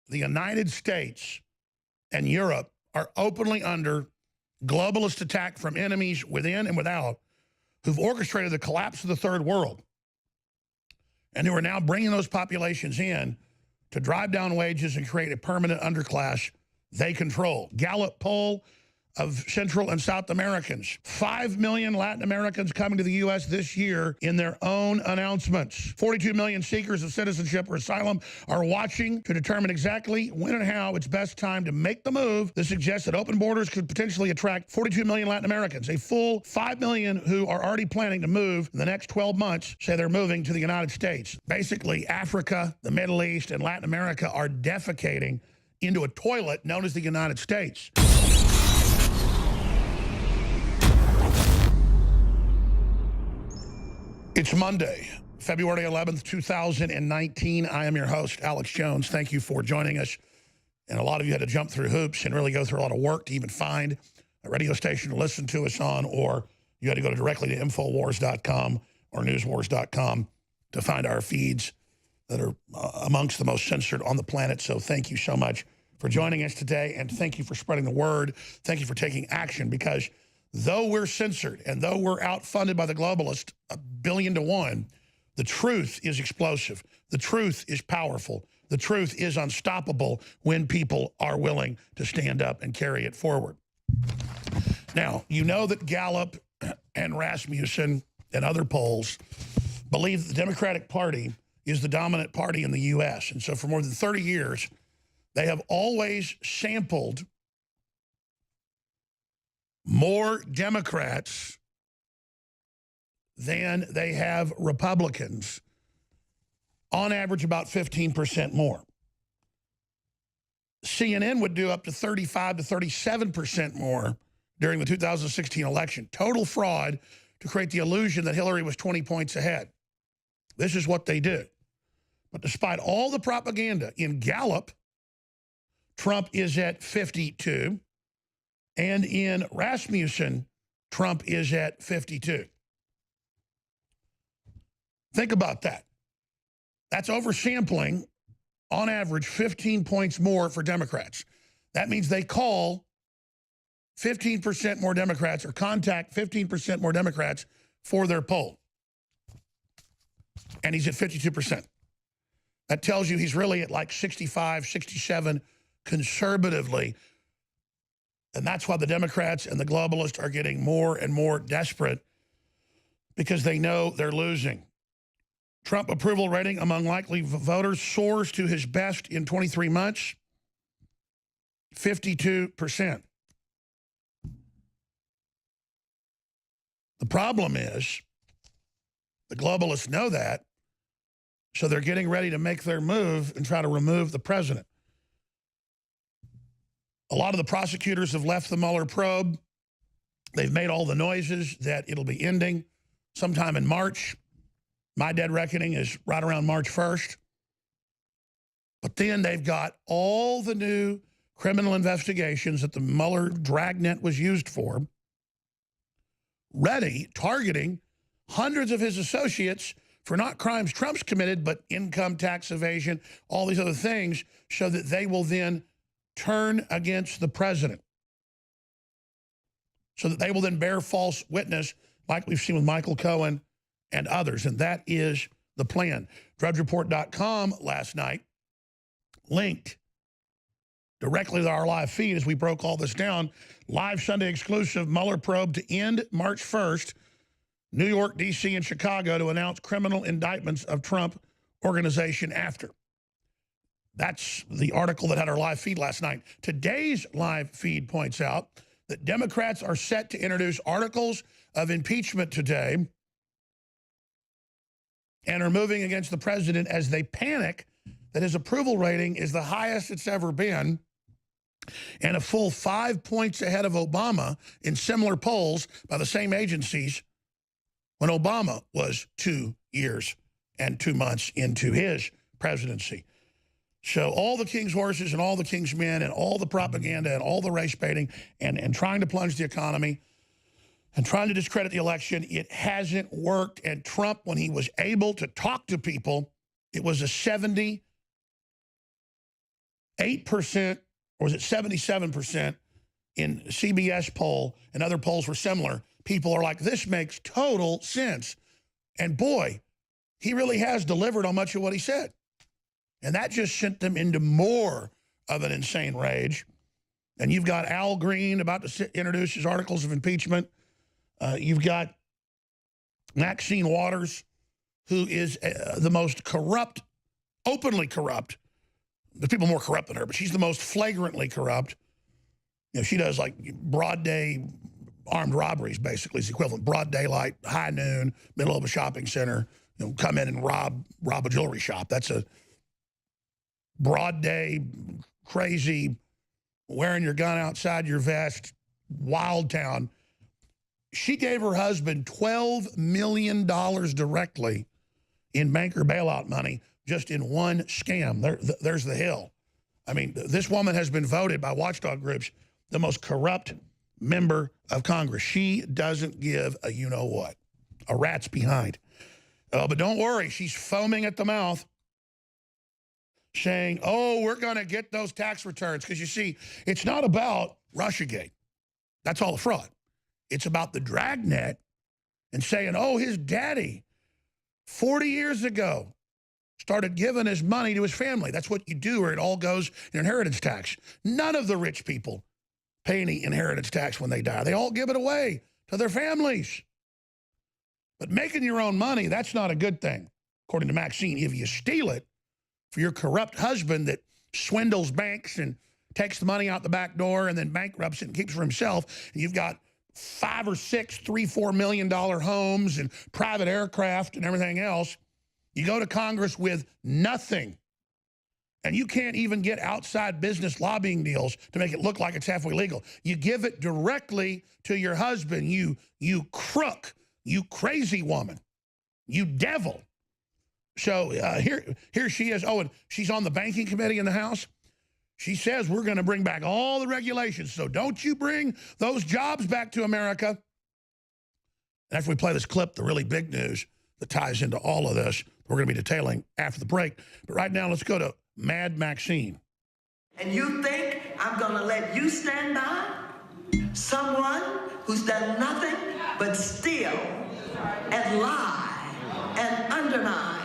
the United States and Europe are openly under globalist attack from enemies within and without who've orchestrated the collapse of the third world and who are now bringing those populations in to drive down wages and create a permanent underclass they control. Gallup poll of Central and South Americans. 5 million Latin Americans coming to the U.S. this year in their own announcements. 42 million seekers of citizenship or asylum are watching to determine exactly when and how it's best time to make the move. This suggests that open borders could potentially attract 42 million Latin Americans. A full 5 million who are already planning to move in the next 12 months say they're moving to the United States. Basically, Africa, the Middle East, and Latin America are defecating into a toilet known as the United States. It's Monday, February 11th, 2019. I am your host, Alex Jones. Thank you for joining us. And a lot of you had to jump through hoops and really go through a lot of work to even find a radio station to listen to us on, or you had to go directly to Infowars.com or Newswars.com to find our feeds that are amongst the most censored on the planet. So thank you so much for joining us today, and thank you for spreading the word. Thank you for taking action, because though we're censored and though we're outfunded by the globalists 1 billion to 1, the truth is explosive. The truth is powerful. The truth is unstoppable when people are willing to stand up and carry it forward. Now, you know that Gallup and Rasmussen and other polls believe that the Democratic Party is the dominant party in the U.S. And so for more than 30 years, they have always sampled more Democrats than they have Republicans, on average about 15% more. CNN would do up to 35 to 37% more during the 2016 election. Total fraud to create the illusion that Hillary was 20 points ahead. This is what they do. But despite all the propaganda, in Gallup, Trump is at 52. And in Rasmussen, Trump is at 52. Think about that. That's oversampling, on average, 15 points more for Democrats. That means they call 15% more Democrats or contact 15% more Democrats for their poll. And he's at 52%. That tells you he's really at like 65, 67 conservatively. And that's why the Democrats and the globalists are getting more and more desperate, because they know they're losing. Trump approval rating among likely voters soars to his best in 23 months, 52%. The problem is the globalists know that, so they're getting ready to make their move and try to remove the president. A lot of the prosecutors have left the Mueller probe. They've made all the noises that it'll be ending sometime in March. My dead reckoning is right around March 1st. But then they've got all the new criminal investigations that the Mueller dragnet was used for ready, targeting hundreds of his associates for not crimes Trump's committed, but income tax evasion, all these other things, so that they will then turn against the president, so that they will then bear false witness, like we've seen with Michael Cohen and others. And that is the plan. DrudgeReport.com last night linked directly to our live feed as we broke all this down. Live Sunday exclusive Mueller probe to end March 1st. New York, D.C., and Chicago to announce criminal indictments of Trump organization after. That's the article that had our live feed last night. Today's live feed points out that Democrats are set to introduce articles of impeachment today and are moving against the president as they panic that his approval rating is the highest it's ever been, and a full 5 points ahead of Obama in similar polls by the same agencies when Obama was 2 years and 2 months into his presidency. So all the king's horses and all the king's men and all the propaganda and all the race baiting and trying to plunge the economy and trying to discredit the election, it hasn't worked. And Trump, when he was able to talk to people, it was a 70 8%, or was it 77% in CBS poll, and other polls were similar. People are like, this makes total sense. And boy, he really has delivered on much of what he said. And that just sent them into more of an insane rage. And you've got Al Green about to introduce his articles of impeachment. You've got Maxine Waters, who is the most corrupt, openly corrupt. There's people more corrupt than her, but she's the most flagrantly corrupt. You know, she does like broad day armed robberies, basically, is the equivalent. Broad daylight, high noon, middle of a shopping center, you know, come in and rob a jewelry shop. That's a broad day, crazy, wearing your gun outside your vest, wild town. She gave her husband $12 million directly in banker bailout money just in one scam. There's the hill. I mean, this woman has been voted by watchdog groups the most corrupt member of Congress. She doesn't give a you-know-what. A rat's behind. But don't worry, she's foaming at the mouth, saying, oh, we're going to get those tax returns. Because you see, it's not about Russiagate. That's all a fraud. It's about the dragnet and saying, oh, his daddy 40 years ago started giving his money to his family. That's what you do, or it all goes in inheritance tax. None of the rich people pay any inheritance tax when they die. They all give it away to their families. But making your own money, that's not a good thing, according to Maxine. If you steal it for your corrupt husband that swindles banks and takes the money out the back door and then bankrupts it and keeps it for himself, and you've got 5 or 6, $3, $4 million homes and private aircraft and everything else, you go to Congress with nothing. And you can't even get outside business lobbying deals to make it look like it's halfway legal. You give it directly to your husband, you crook, you crazy woman, you devil. So here she is. Oh, and she's on the banking committee in the House. She says we're going to bring back all the regulations. So don't you bring those jobs back to America. And after we play this clip, the really big news that ties into all of this, we're going to be detailing after the break. But right now, let's go to Mad Maxine. And you think I'm going to let you stand by someone who's done nothing but steal and lie and undermine?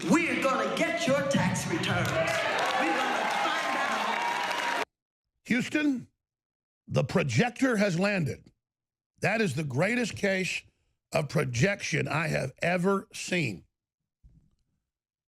We're going to get your tax returns. We're going to find out. Houston, the projector has landed. That is the greatest case of projection I have ever seen.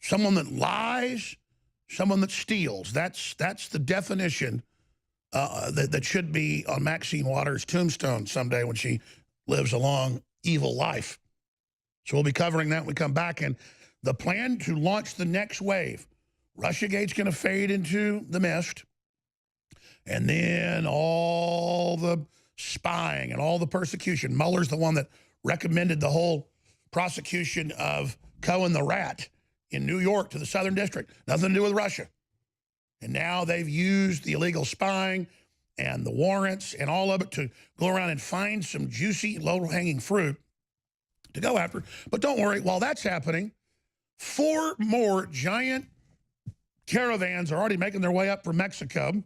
Someone that lies, someone that steals. That's the definition that should be on Maxine Waters' tombstone someday when she lives a long, evil life. So we'll be covering that when we come back. And the plan to launch the next wave. Russiagate's going to fade into the mist. And then all the spying and all the persecution. Mueller's the one that recommended the whole prosecution of Cohen the Rat in New York to the Southern District. Nothing to do with Russia. And now they've used the illegal spying and the warrants and all of it to go around and find some juicy, low-hanging fruit to go after. But don't worry, while that's happening, 4 more giant caravans are already making their way up from Mexico.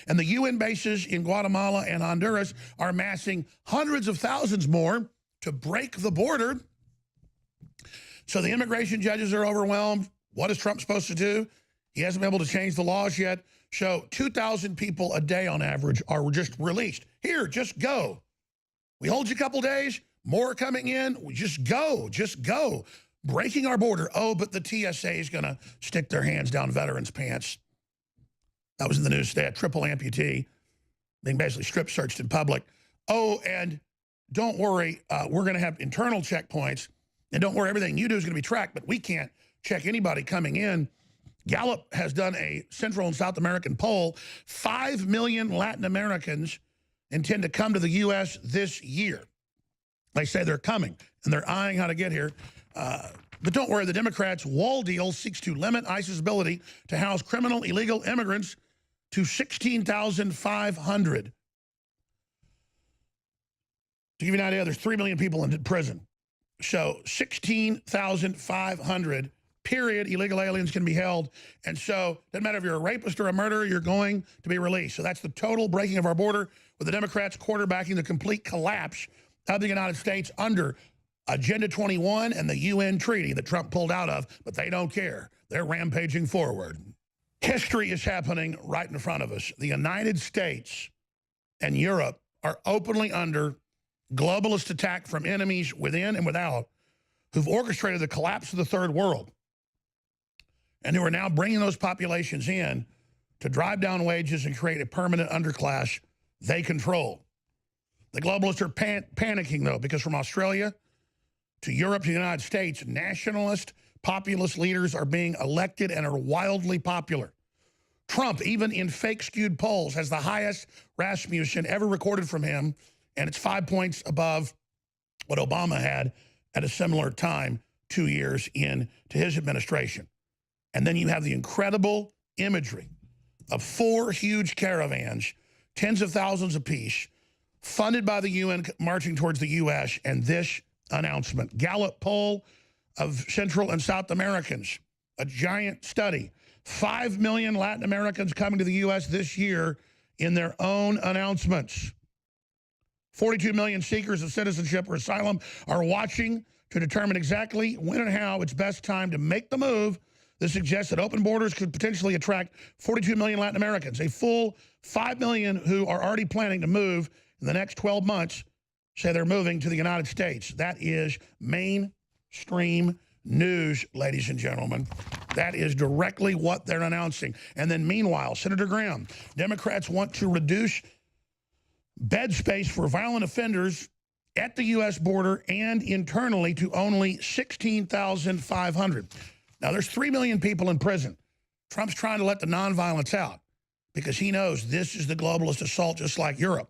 And the UN bases in Guatemala and Honduras are amassing hundreds of thousands more to break the border. So the immigration judges are overwhelmed. What is Trump supposed to do? He hasn't been able to change the laws yet. So 2,000 people a day on average are just released. Here, just go. We hold you a couple days, more coming in. We just go, breaking our border. Oh, but the TSA is going to stick their hands down veterans' pants. That was in the news today. A triple amputee being basically strip searched in public. Oh, and don't worry, we're going to have internal checkpoints. And don't worry, everything you do is going to be tracked, but we can't check anybody coming in. Gallup has done a Central and South American poll. 5 million Latin Americans intend to come to the U.S. this year. They say they're coming, and they're eyeing how to get here. But don't worry, the Democrats' wall deal seeks to limit ICE's ability to house criminal illegal immigrants to 16,500. To give you an idea, there's 3 million people in prison. So 16,500 period, illegal aliens can be held. And so it doesn't matter if you're a rapist or a murderer, you're going to be released. So that's the total breaking of our border, with the Democrats quarterbacking the complete collapse of the United States under Agenda 21 and the UN treaty that Trump pulled out of, but they don't care. They're rampaging forward. History is happening right in front of us. The United States and Europe are openly under globalist attack from enemies within and without, who've orchestrated the collapse of the third world, and who are now bringing those populations in to drive down wages and create a permanent underclass they control. The globalists are panicking, though, because from Australia to Europe to the United States, nationalist, populist leaders are being elected and are wildly popular. Trump, even in fake skewed polls, has the highest Rasmussen ever recorded from him, and it's 5 points above what Obama had at a similar time 2 years into his administration. And then you have the incredible imagery of 4 huge caravans, tens of thousands apiece, funded by the UN, marching towards the U.S., and this announcement. Gallup poll of Central and South Americans, a giant study. 5 million Latin Americans coming to the U.S. this year in their own announcements. 42 million seekers of citizenship or asylum are watching to determine exactly when and how it's best time to make the move. This suggests that open borders could potentially attract 42 million Latin Americans, a full 5 million who are already planning to move in the next 12 months, say they're moving to the United States. That is mainstream news, ladies and gentlemen. That is directly what they're announcing. And then meanwhile, Senator Graham, Democrats want to reduce bed space for violent offenders at the U.S. border and internally to only 16,500. Now, there's 3 million people in prison. Trump's trying to let the nonviolence out because he knows this is the globalist assault, just like Europe.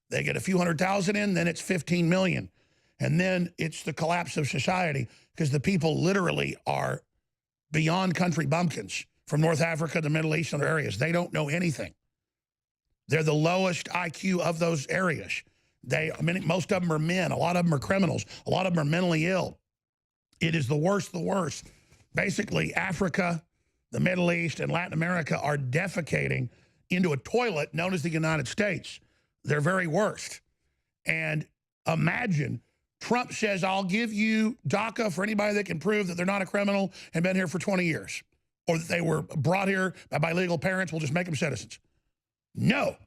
They get a few 100,000 in, then it's 15 million. And then it's the collapse of society because the people literally are beyond country bumpkins from North Africa, the Middle East, and other areas. They don't know anything. They're the lowest IQ of those areas. Most of them are men. A lot of them are criminals. A lot of them are mentally ill. It is the worst of the worst. Basically, Africa, the Middle East, and Latin America are defecating into a toilet known as the United States. They're very worst. And imagine Trump says, I'll give you DACA for anybody that can prove that they're not a criminal and been here for 20 years, or that they were brought here by legal parents. We'll just make them citizens. No.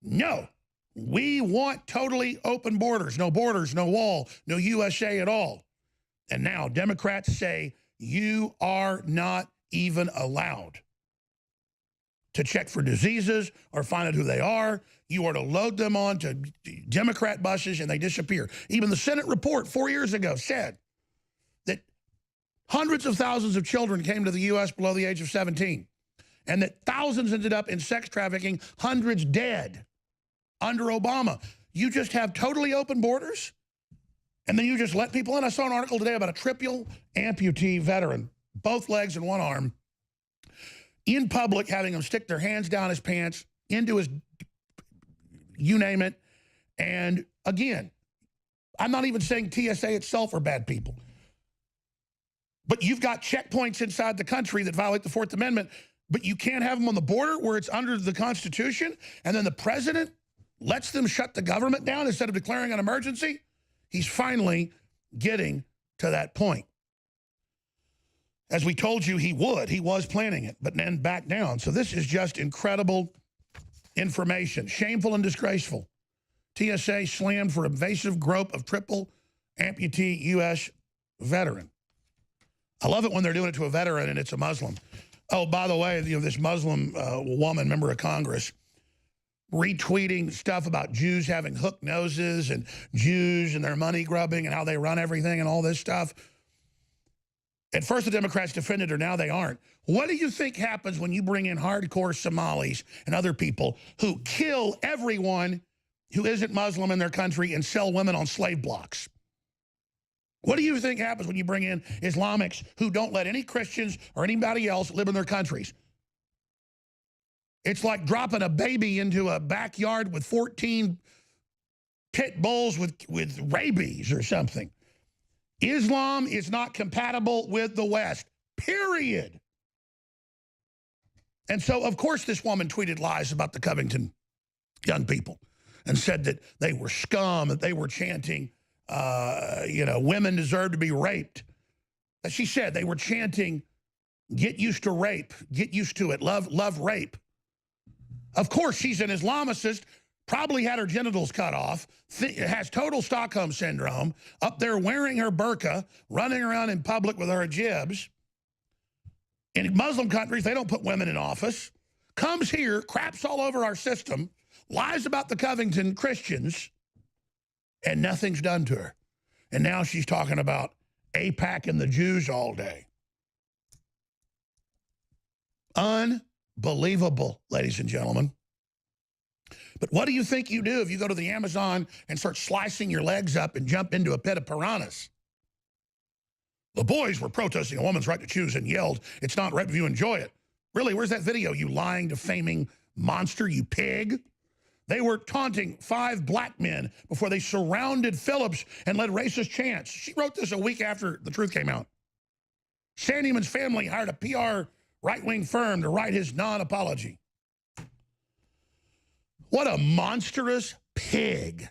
No. We want totally open borders, no wall, no USA at all. And now Democrats say you are not even allowed to check for diseases or find out who they are. You are to load them onto Democrat buses and they disappear. Even the Senate report 4 years ago said that hundreds of thousands of children came to the U.S. below the age of 17 and that thousands ended up in sex trafficking, hundreds dead under Obama. You just have totally open borders and then you just let people in. I saw an article today about a triple amputee veteran, both legs and one arm, in public, having them stick their hands down his pants, into his, you name it. And again, I'm not even saying TSA itself are bad people. But you've got checkpoints inside the country that violate the 4th Amendment, but you can't have them on the border where it's under the Constitution, and then the president lets them shut the government down instead of declaring an emergency. He's finally getting to that point. As we told you he would. He was planning it, but then back down. So this is just incredible information. Shameful and disgraceful. TSA slammed for invasive grope of triple amputee U.S. veteran. I love it when they're doing it to a veteran and it's a Muslim. Oh, by the way, this Muslim woman, member of Congress, retweeting stuff about Jews having hooked noses and Jews and their money grubbing and how they run everything and all this stuff. At first, the Democrats defended her. Now they aren't. What do you think happens when you bring in hardcore Somalis and other people who kill everyone who isn't Muslim in their country and sell women on slave blocks? What do you think happens when you bring in Islamics who don't let any Christians or anybody else live in their countries? It's like dropping a baby into a backyard with 14 pit bulls with rabies or something. Islam is not compatible with the West, period. And so, of course, this woman tweeted lies about the Covington young people and said that they were scum, that they were chanting, women deserve to be raped. As she said, they were chanting, get used to rape, get used to it, love rape. Of course, she's an Islamicist, probably had her genitals cut off, has total Stockholm syndrome, up there wearing her burqa, running around in public with her hijabs. In Muslim countries, they don't put women in office. Comes here, craps all over our system, lies about the Covington Christians, and nothing's done to her. And now she's talking about AIPAC and the Jews all day. Unbelievable, ladies and gentlemen. But what do you think you do if you go to the Amazon and start slicing your legs up and jump into a pit of piranhas? The boys were protesting a woman's right to choose and yelled, it's not right if you enjoy it. Really, where's that video, you lying, defaming monster, you pig? They were taunting 5 black men before they surrounded Phillips and led racist chants. She wrote this a week after the truth came out. Sandyman's family hired a PR right-wing firm to write his non-apology. What a monstrous pig.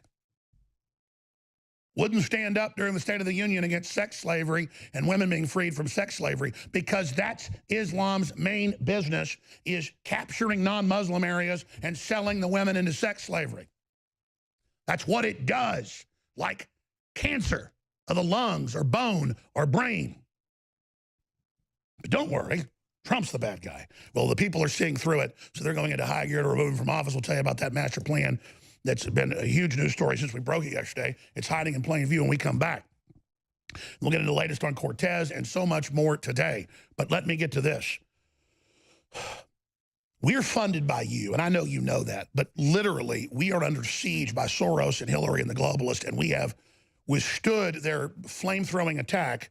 Wouldn't stand up during the State of the Union against sex slavery and women being freed from sex slavery, because that's Islam's main business, is capturing non-Muslim areas and selling the women into sex slavery. That's what it does, like cancer of the lungs or bone or brain. But don't worry, Trump's the bad guy. Well, the people are seeing through it, so they're going into high gear to remove him from office. We'll tell you about that master plan. That's been a huge news story since we broke it yesterday. It's hiding in plain view when we come back. We'll get into the latest on Cortez and so much more today. But let me get to this. We're funded by you, and I know you know that, but literally we are under siege by Soros and Hillary and the globalists, and we have withstood their flame-throwing attack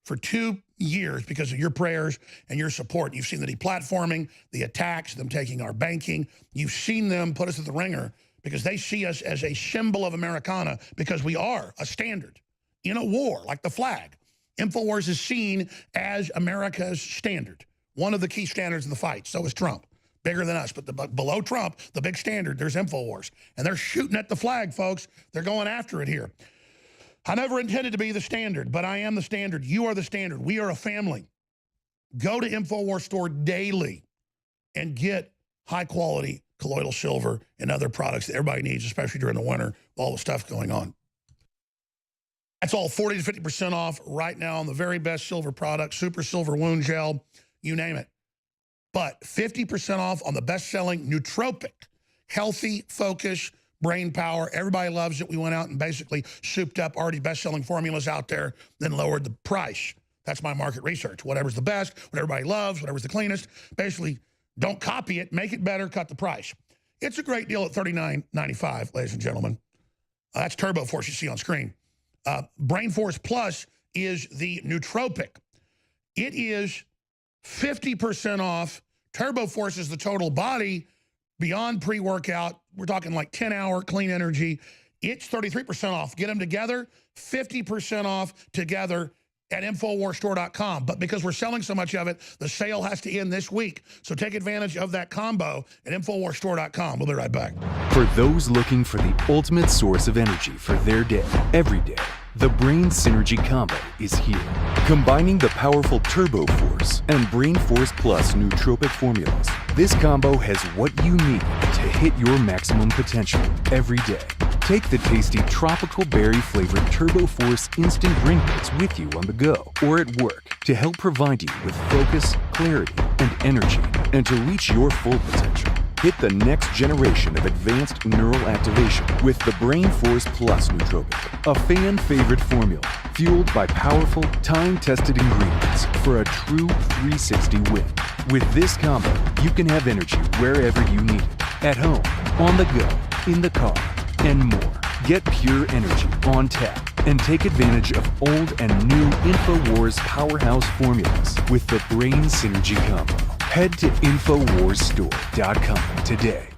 for 2 years because of your prayers and your support. You've seen the deplatforming, the attacks, them taking our banking. You've seen them put us at the ringer because they see us as a symbol of Americana, because we are a standard in a war, like the flag. InfoWars is seen as America's standard, one of the key standards in the fight. So is Trump, bigger than us. But below Trump, the big standard, there's InfoWars. And they're shooting at the flag, folks. They're going after it here. I never intended to be the standard, but I am the standard. You are the standard. We are a family. Go to InfoWars store daily and get high-quality colloidal silver and other products that everybody needs, especially during the winter with all the stuff going on. That's all 40 to 50% off right now on the very best silver products, super silver wound gel, you name it. But 50% off on the best-selling nootropic, healthy, focus, brain power. Everybody loves it. We went out and basically souped up already best-selling formulas out there, then lowered the price. That's my market research. Whatever's the best, what everybody loves, whatever's the cleanest, basically don't copy it, make it better, cut the price. It's a great deal at $39.95, ladies and gentlemen. That's Turbo Force you see on screen. Brain Force Plus is the nootropic. It is 50% off. Turbo Force is the total body, beyond pre-workout. We're talking like 10-hour clean energy. It's 33% off. Get them together, 50% off together at InfoWarsStore.com. But because we're selling so much of it, the sale has to end this week. So take advantage of that combo at InfoWarsStore.com. We'll be right back. For those looking for the ultimate source of energy for their day, every day, the Brain Synergy Combo is here. Combining the powerful Turbo Force and Brain Force Plus nootropic formulas, this combo has what you need to hit your maximum potential every day. Take the tasty tropical berry-flavored Turbo Force instant drink mix with you on the go or at work to help provide you with focus, clarity, and energy, and to reach your full potential. Hit the next generation of advanced neural activation with the Brain Force Plus nootropic, a fan-favorite formula fueled by powerful, time-tested ingredients for a true 360 win. With this combo, you can have energy wherever you need it, at home, on the go, in the car, and more. Get pure energy on tap and take advantage of old and new InfoWars powerhouse formulas with the Brain Synergy Combo. Head to InfoWarsStore.com today.